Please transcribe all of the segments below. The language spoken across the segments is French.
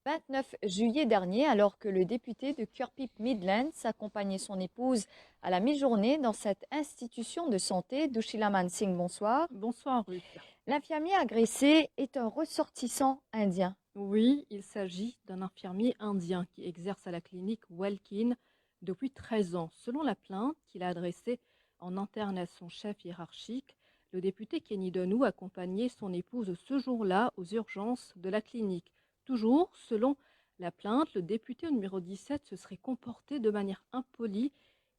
29 juillet dernier, alors que le député de Kirkpipe Midlands accompagnait son épouse à la mi-journée dans cette institution de santé. Dushila Mansingh, bonsoir. Bonsoir Ruth. L'infirmier agressé est un ressortissant indien. Oui, il s'agit d'un infirmier indien qui exerce à la clinique Welkin depuis 13 ans. Selon la plainte qu'il a adressée en interne à son chef hiérarchique, le député Kenny Donou accompagnait son épouse ce jour-là aux urgences de la clinique. Toujours, selon la plainte, le député au numéro 17 se serait comporté de manière impolie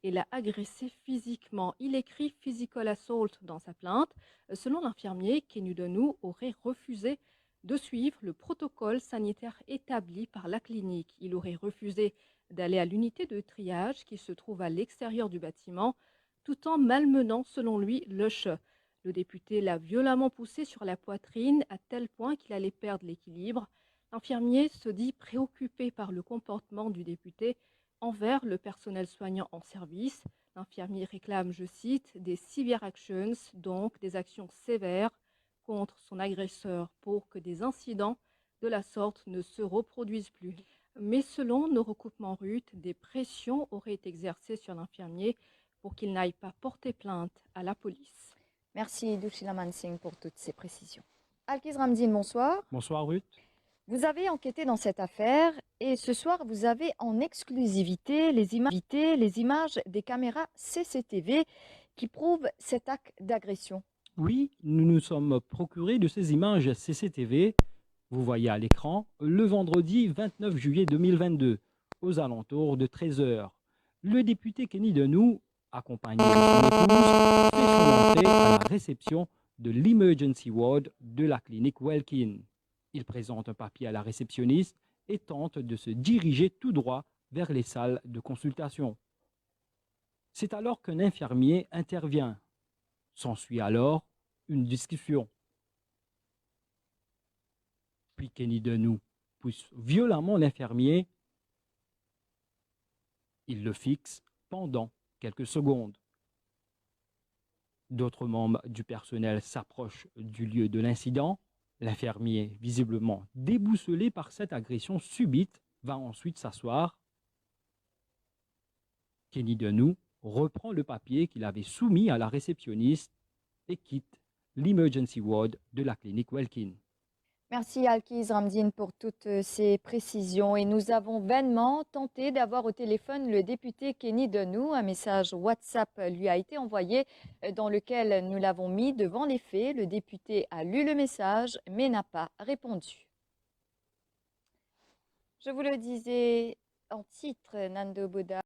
et l'a agressé physiquement. Il écrit physical assault dans sa plainte. Selon l'infirmier, Kenny Donou aurait refusé de suivre le protocole sanitaire établi par la clinique. Il aurait refusé d'aller à l'unité de triage qui se trouve à l'extérieur du bâtiment, tout en malmenant, selon lui, l'usher. Le député l'a violemment poussé sur la poitrine à tel point qu'il allait perdre l'équilibre. L'infirmier se dit préoccupé par le comportement du député envers le personnel soignant en service. L'infirmier réclame, je cite, des severe actions, donc des actions sévères contre son agresseur pour que des incidents de la sorte ne se reproduisent plus. Mais selon nos recoupements RUT, des pressions auraient été exercées sur l'infirmier pour qu'il n'aille pas porter plainte à la police. Merci Dushila Mansingh pour toutes ces précisions. Alkiz Ramdine, bonsoir. Bonsoir Ruth. Vous avez enquêté dans cette affaire et ce soir, vous avez en exclusivité les images des caméras CCTV qui prouvent cet acte d'agression. Oui, nous nous sommes procurés de ces images CCTV, vous voyez à l'écran, le vendredi 29 juillet 2022, aux alentours de 13 h. Le député Kenny Donou, accompagné de son épouse, fait son entrée à la réception de l'Emergency Ward de la clinique Welkin. Il présente un papier à la réceptionniste et tente de se diriger tout droit vers les salles de consultation. C'est alors qu'un infirmier intervient. S'ensuit alors une discussion. Puis Kenny Donou pousse violemment l'infirmier. Il le fixe pendant quelques secondes. D'autres membres du personnel s'approchent du lieu de l'incident. L'infirmier, visiblement déboussolé par cette agression subite, va ensuite s'asseoir. Kenny Donou reprend le papier qu'il avait soumis à la réceptionniste et quitte l'Emergency Ward de la clinique Welkin. Merci Alkiz Ramdine pour toutes ces précisions. Et nous avons vainement tenté d'avoir au téléphone le député Kenny Donou. Un message WhatsApp lui a été envoyé dans lequel nous l'avons mis devant les faits. Le député a lu le message mais n'a pas répondu. Je vous le disais en titre, Nando Boda.